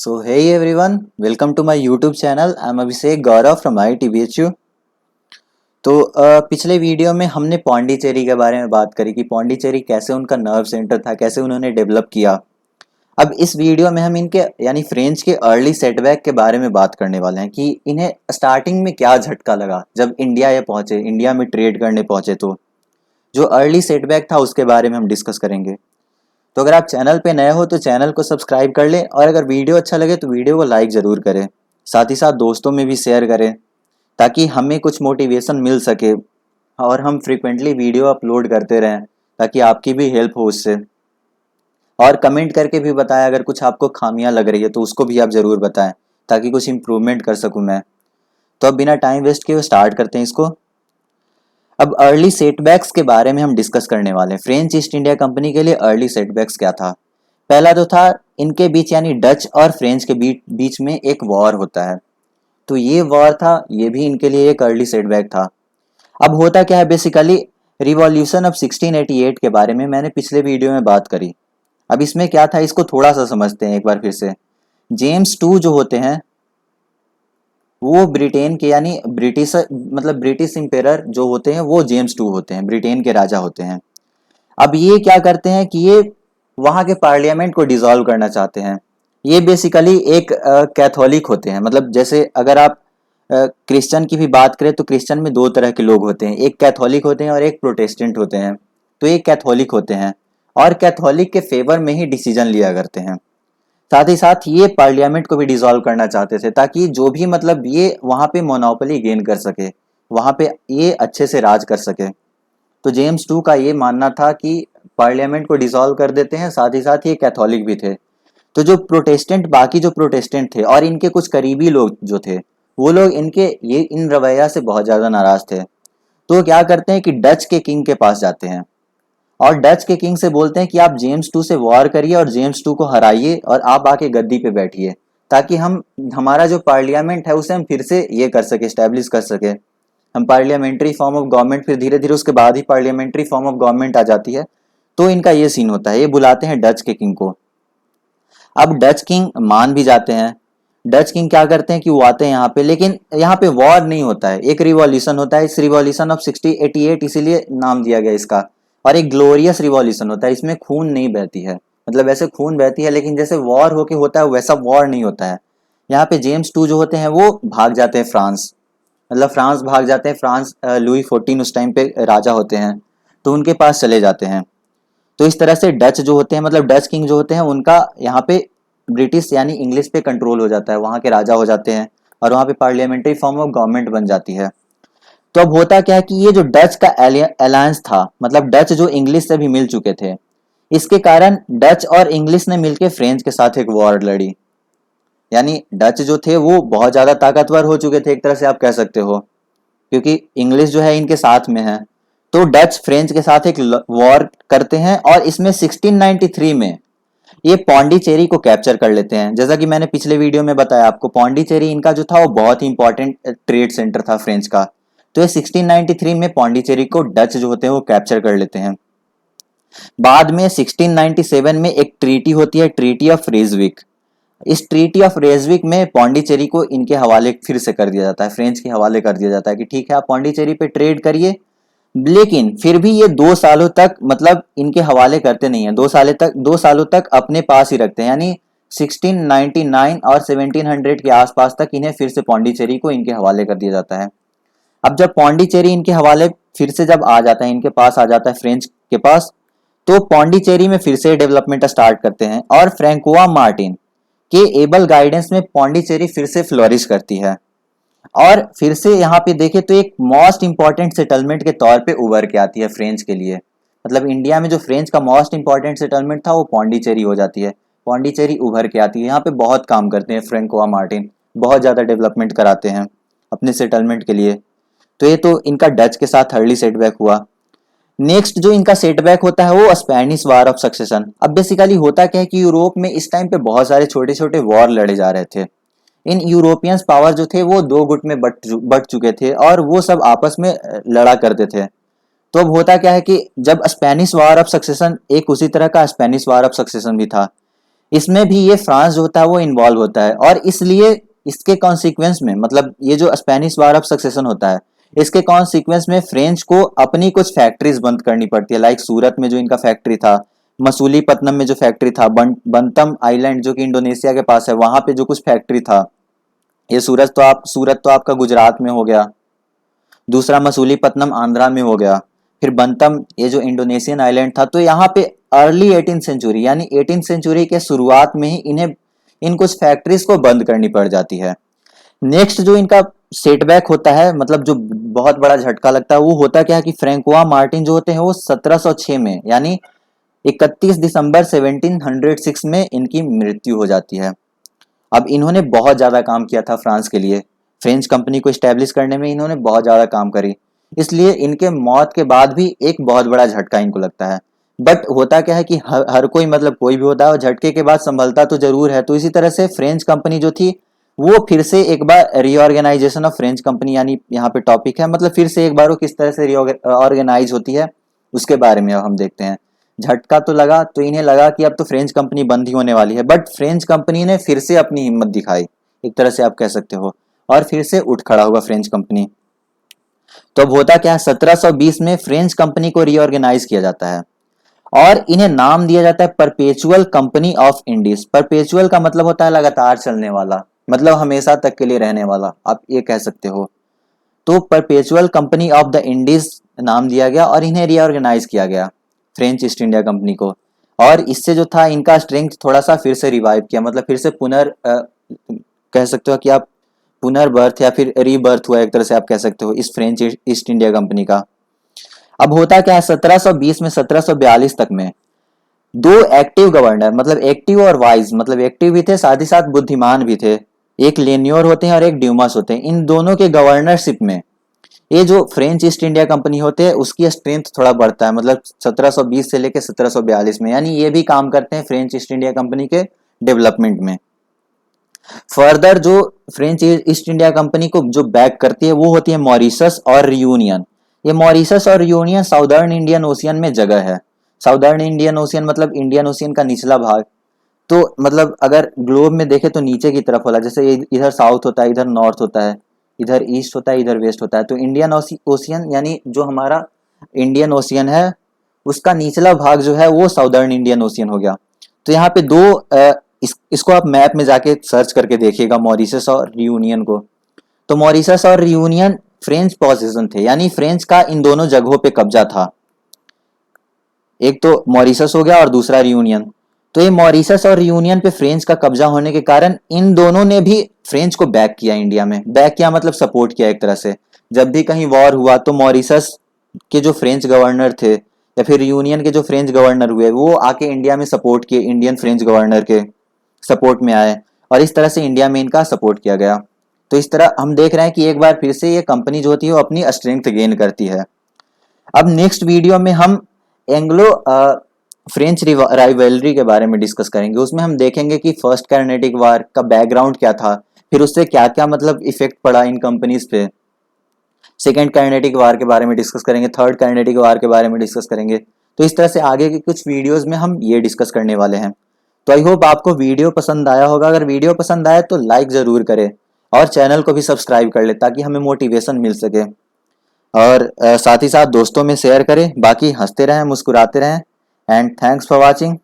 So hey everyone, welcome to my YouTube channel. I'm Abhishek Gaurav from IITBHU. तो पिछले video में हमने पौंडीचेरी के बारे में बात करी कि पौंडीचेरी कैसे उनका नर्व सेंटर था, कैसे उन्होंने डेवलप किया। अब इस वीडियो में हम इनके यानी फ्रेंच के अर्ली सेटबैक के बारे में बात करने वाले हैं कि इन्हें स्टार्टिंग में क्या झटका लगा जब इंडिया ये पहुंचे, इंडिया में ट्रेड करने पहुंचे। तो जो अर्ली सेटबैक था उसके बारे में हम डिस्कस करेंगे। तो अगर आप चैनल पे नए हो तो चैनल को सब्सक्राइब कर लें और अगर वीडियो अच्छा लगे तो वीडियो को लाइक ज़रूर करें। साथ ही साथ दोस्तों में भी शेयर करें ताकि हमें कुछ मोटिवेशन मिल सके और हम फ्रिक्वेंटली वीडियो अपलोड करते रहें ताकि आपकी भी हेल्प हो उससे। और कमेंट करके भी बताएं अगर कुछ आपको खामियां लग रही है तो उसको भी आप ज़रूर बताएं ताकि कुछ इम्प्रूवमेंट कर सकूं मैं। तो अब बिना टाइम वेस्ट किए स्टार्ट करते हैं इसको। अब अर्ली सेटबैक्स के बारे में हम डिस्कस करने वाले हैं। फ्रेंच ईस्ट इंडिया कंपनी के लिए अर्ली सेटबैक्स क्या था। पहला तो था इनके बीच यानी डच और फ्रेंच के बीच में एक वॉर होता है। तो ये वॉर था, ये भी इनके लिए एक अर्ली सेटबैक था। अब होता क्या है बेसिकली, रिवॉल्यूशन ऑफ 1688 के बारे में मैंने पिछले वीडियो में बात करी। अब इसमें क्या था इसको थोड़ा सा समझते हैं एक बार फिर से। जेम्स टू जो होते हैं वो ब्रिटेन के यानी ब्रिटिश इंपेरर जो होते हैं वो जेम्स टू होते हैं, ब्रिटेन के राजा होते हैं। अब ये क्या करते हैं कि ये वहाँ के पार्लियामेंट को डिसॉल्व करना चाहते हैं। ये बेसिकली एक कैथोलिक होते हैं। मतलब जैसे अगर आप क्रिश्चियन की भी बात करें तो क्रिश्चियन में दो तरह के लोग होते हैं, एक कैथोलिक होते हैं और एक प्रोटेस्टेंट होते हैं। तो ये कैथोलिक होते हैं और कैथोलिक के फेवर में ही डिसीजन लिया करते हैं। साथ ही साथ ये पार्लियामेंट को भी डिसॉल्व करना चाहते थे ताकि जो भी मतलब ये वहाँ पे मोनोपोली गेन कर सके, वहाँ पे ये अच्छे से राज कर सके। तो जेम्स टू का ये मानना था कि पार्लियामेंट को डिसॉल्व कर देते हैं, साथ ही साथ ये कैथोलिक भी थे। तो जो प्रोटेस्टेंट बाकी जो प्रोटेस्टेंट थे और इनके कुछ करीबी लोग जो थे वो लोग इनके ये इन रवैया से बहुत ज़्यादा नाराज थे। तो क्या करते हैं कि डच के किंग के पास जाते हैं और डच के किंग से बोलते हैं कि आप जेम्स टू से वॉर करिए और जेम्स टू को हराइए और आप आके गद्दी पे बैठिए ताकि हम हमारा जो पार्लियामेंट है उसे हम फिर से ये कर सके, स्टैब्लिश कर सके। हम पार्लियामेंट्री फॉर्म ऑफ गवर्नमेंट, फिर धीरे धीरे उसके बाद ही पार्लियामेंट्री फॉर्म ऑफ गवर्नमेंट आ जाती है। तो इनका ये सीन होता है, ये बुलाते हैं डच के किंग को। अब डच किंग मान भी जाते हैं। डच किंग क्या करते हैं कि वो आते हैं यहाँ पे, लेकिन यहाँ पे वॉर नहीं होता है, एक रिवॉल्यूशन होता है। इस रिवॉल्यूशन ऑफ 1688 इसीलिए नाम दिया गया इसका। और एक ग्लोरियस रिवॉल्यूशन होता है, इसमें खून नहीं बहती है। मतलब वैसे खून बहती है लेकिन जैसे वॉर होके होता है वैसा वॉर नहीं होता है। यहाँ पे जेम्स टू जो होते हैं वो भाग जाते हैं फ्रांस, मतलब फ्रांस भाग जाते हैं। फ्रांस लुई 14 उस टाइम पे राजा होते हैं तो उनके पास चले जाते हैं। तो इस तरह से डच जो होते हैं मतलब डच किंग जो होते हैं उनका यहाँ पे ब्रिटिश यानी इंग्लिश पे कंट्रोल हो जाता है, वहाँ के राजा हो जाते हैं और वहाँ पे पार्लियामेंट्री फॉर्म ऑफ गवर्नमेंट बन जाती है। तो अब होता क्या है कि ये जो डच का अलायंस था, मतलब डच जो इंग्लिश से भी मिल चुके थे, इसके कारण डच और इंग्लिश ने मिलकर फ्रेंच के साथ एक वॉर लड़ी। यानी डच जो थे वो बहुत ज्यादा ताकतवर हो चुके थे एक तरह से आप कह सकते हो, क्योंकि इंग्लिश जो है इनके साथ में है। तो डच फ्रेंच के साथ एक वॉर करते हैं और इसमें 1693 में ये पौंडीचेरी को कैप्चर कर लेते हैं। जैसा कि मैंने पिछले वीडियो में बताया आपको, पौंडीचेरी इनका जो था वो बहुत ही इंपॉर्टेंट ट्रेड सेंटर था फ्रेंच का। तो ये 1693 में पौंडीचेरी को डच जो होते हैं वो कैप्चर कर लेते हैं। बाद में 1697 में एक ट्रीटी होती है, ट्रीटी ऑफ रेजविक। इस ट्रीटी ऑफ रेजविक में पौंडीचेरी को इनके हवाले फिर से कर दिया जाता है, फ्रेंच के हवाले कर दिया जाता है कि ठीक है आप पौंडीचेरी पे ट्रेड करिए। लेकिन फिर भी ये 2 सालों तक मतलब इनके हवाले करते नहीं है, 2 सालों तक अपने पास ही रखते हैं। यानी 1699 और 1700 के आसपास तक इन्हें फिर से पौंडीचेरी को इनके हवाले कर दिया जाता है। अब जब पौंडीचेरी इनके हवाले फिर से जब आ जाता है, इनके पास आ जाता है फ्रेंच के पास, तो पौंडीचेरी में फिर से डेवलपमेंट स्टार्ट करते हैं और फ्रैंकोआ मार्टिन के एबल गाइडेंस में पौंडीचेरी फिर से फ्लोरिश करती है और फिर से यहाँ पे देखें तो एक मोस्ट इंपॉर्टेंट सेटलमेंट के तौर पे उभर के आती है फ्रेंच के लिए। मतलब इंडिया में जो फ्रेंच का मोस्ट इंपॉर्टेंट सेटलमेंट था वो पौंडीचेरी हो जाती है। पौंडीचेरी उभर के आती है, यहाँ पे बहुत काम करते हैं फ्रैंकोआ मार्टिन, बहुत ज़्यादा डेवलपमेंट कराते हैं अपने सेटलमेंट के लिए। तो ये तो इनका डच के साथ अर्ली सेटबैक हुआ। नेक्स्ट जो इनका सेटबैक होता है वो स्पेनिश वार ऑफ सक्सेशन। अब बेसिकली होता क्या है कि यूरोप में इस टाइम पे बहुत सारे छोटे छोटे वॉर लड़े जा रहे थे। इन यूरोपियंस पावर जो थे वो दो गुट में बट चुके थे और वो सब आपस में लड़ा करते थे। तो अब होता क्या है कि जब स्पेनिश वार ऑफ सक्सेशन, एक उसी तरह का स्पेनिश वार ऑफ सक्सेशन भी था। इसमें भी ये फ्रांस जो होता है वो इन्वॉल्व होता है, और इसलिए इसके कॉन्सिक्वेंस में, मतलब ये जो स्पेनिश वार ऑफ सक्सेशन होता है, इसके कॉन्सिक्वेंस में फ्रेंच को अपनी कुछ फैक्ट्रीज बंद करनी पड़ती है। लाइक सूरत में जो इनका फैक्ट्री था, मसूलीपट्टनम में जो फैक्ट्री था, बंतम आइलैंड जो कि इंडोनेशिया के पास है, वहां पे जो कुछ फैक्ट्री था, ये सूरत तो आपका गुजरात में हो गया, दूसरा मसूलीपट्टनम आंध्रा में हो गया, फिर बंतम ये जो इंडोनेशियन आइलैंड था। तो यहाँ पे अर्ली 18th सेंचुरी यानी 18th सेंचुरी के शुरुआत में ही इन्हें इन कुछ फैक्ट्रीज को बंद करनी पड़ जाती है। नेक्स्ट जो इनका सेटबैक होता है, मतलब जो बहुत बड़ा झटका लगता है, वो होता क्या है कि फ्रैंकोआ मार्टिन जो होते हैं वो 1706 में यानी 31 दिसंबर 1706 में इनकी मृत्यु हो जाती है। अब इन्होंने बहुत ज़्यादा काम किया था फ्रांस के लिए, फ्रेंच कंपनी को इस्टेब्लिश करने में इन्होंने बहुत ज़्यादा काम करी, इसलिए इनके मौत के बाद भी एक बहुत बड़ा झटका इनको लगता है। बट होता क्या है कि हर कोई, मतलब कोई भी होता है, और झटके के बाद संभलता तो जरूर है। तो इसी तरह से फ्रेंच कंपनी जो थी वो फिर से एक बार रीऑर्गेनाइजेशन ऑफ फ्रेंच कंपनी, यानी यहाँ पे टॉपिक है, मतलब फिर से एक बार वो किस तरह से रीऑर्गेनाइज होती है उसके बारे में अब हम देखते हैं। झटका तो लगा, तो इन्हें लगा कि अब तो फ्रेंच कंपनी बंद ही होने वाली है, बट फ्रेंच कंपनी ने फिर से अपनी हिम्मत दिखाई, एक तरह से आप कह सकते हो, और फिर से उठ खड़ा हुआ फ्रेंच कंपनी। तो अब होता क्या है, 1720 में फ्रेंच कंपनी को रीऑर्गेनाइज किया जाता है और इन्हें नाम दिया जाता है perpetual company of Indies. Perpetual का मतलब होता है लगातार चलने वाला, मतलब हमेशा तक के लिए रहने वाला, आप ये कह सकते हो। तो perpetual company of the Indies नाम दिया गया और इन्हें रीऑर्गेनाइज किया गया फ्रेंच ईस्ट इंडिया कंपनी को, और इससे जो था इनका स्ट्रेंथ थोड़ा सा फिर से रिवाइव किया, मतलब फिर से कह सकते हो कि आप पुनर्बर्थ या फिर रीबर्थ हुआ, एक तरह से आप कह सकते हो इस फ्रेंच ईस्ट इंडिया कंपनी का। अब होता क्या है, 1720 में 1742 तक में दो एक्टिव गवर्नर, मतलब एक्टिव और वाइज, मतलब एक्टिव भी थे साथ ही साथ बुद्धिमान भी थे, एक लेन्योर होते हैं और एक ड्यूमस होते हैं। इन दोनों के गवर्नरशिप में ये जो फ्रेंच ईस्ट इंडिया कंपनी होते हैं उसकी स्ट्रेंथ थोड़ा बढ़ता है, मतलब 1720 से लेकर 1742 में, यानी ये भी काम करते हैं फ्रेंच ईस्ट इंडिया कंपनी के डेवलपमेंट में। फर्दर जो फ्रेंच ईस्ट इंडिया कंपनी को जो बैक करती है वो होती है मॉरिशस और रियूनियन। ये मॉरिशस और रियूनियन साउदर्न इंडियन ओशियन में जगह है। साउदर्न इंडियन ओशियन मतलब इंडियन ओशियन का निचला भाग। तो मतलब अगर ग्लोब में देखे तो नीचे की तरफ वाला, जैसे इधर साउथ होता है, इधर नॉर्थ होता है, इधर ईस्ट होता है, इधर वेस्ट होता है। तो इंडियन ओशियन यानी जो हमारा इंडियन ओशियन है उसका निचला भाग जो है वो साउदर्न इंडियन ओशियन हो गया। तो यहाँ पे दो इसको आप मैप में जाके सर्च करके देखिएगा मॉरिशस और रियूनियन को। तो मॉरिशस और रियूनियन फ्रेंच पोजीशन थे, यानी फ्रेंच का इन दोनों जगहों पे कब्जा था। एक तो मॉरिशस हो गया और दूसरा रियूनियन। तो ये मॉरिशस और रियूनियन पे फ्रेंच का कब्जा होने के कारण इन दोनों ने भी फ्रेंच को बैक किया इंडिया में। बैक किया मतलब सपोर्ट किया एक तरह से। जब भी कहीं वॉर हुआ तो मॉरिशस के जो फ्रेंच गवर्नर थे या फिर यूनियन के जो फ्रेंच गवर्नर हुए वो आके इंडिया में सपोर्ट किए, इंडियन फ्रेंच गवर्नर के सपोर्ट में आए, और इस तरह से इंडिया में इनका सपोर्ट किया गया। तो इस तरह हम देख रहे हैं कि एक बार फिर से ये कंपनी जो होती है वो अपनी स्ट्रेंथ गेन करती है। अब नेक्स्ट वीडियो में हम एंग्लो फ्रेंच राइवलरी के बारे में डिस्कस करेंगे। उसमें हम देखेंगे कि फर्स्ट कार्नेटिक वार का बैकग्राउंड क्या था, फिर उससे क्या क्या मतलब इफेक्ट पड़ा इन कंपनीज पे। सेकेंड कार्नेटिक वार के बारे में डिस्कस करेंगे, थर्ड कार्नेटिक वार के बारे में डिस्कस करेंगे। तो इस तरह से आगे के कुछ वीडियोस में हम ये डिस्कस करने वाले हैं। तो आई होप आपको वीडियो पसंद आया होगा। अगर वीडियो पसंद आए तो लाइक ज़रूर करें और चैनल को भी सब्सक्राइब कर ले ताकि हमें मोटिवेशन मिल सके, और साथ ही साथ दोस्तों में शेयर करें। बाकी हंसते रहें, मुस्कुराते रहें, एंड थैंक्स फॉर वॉचिंग।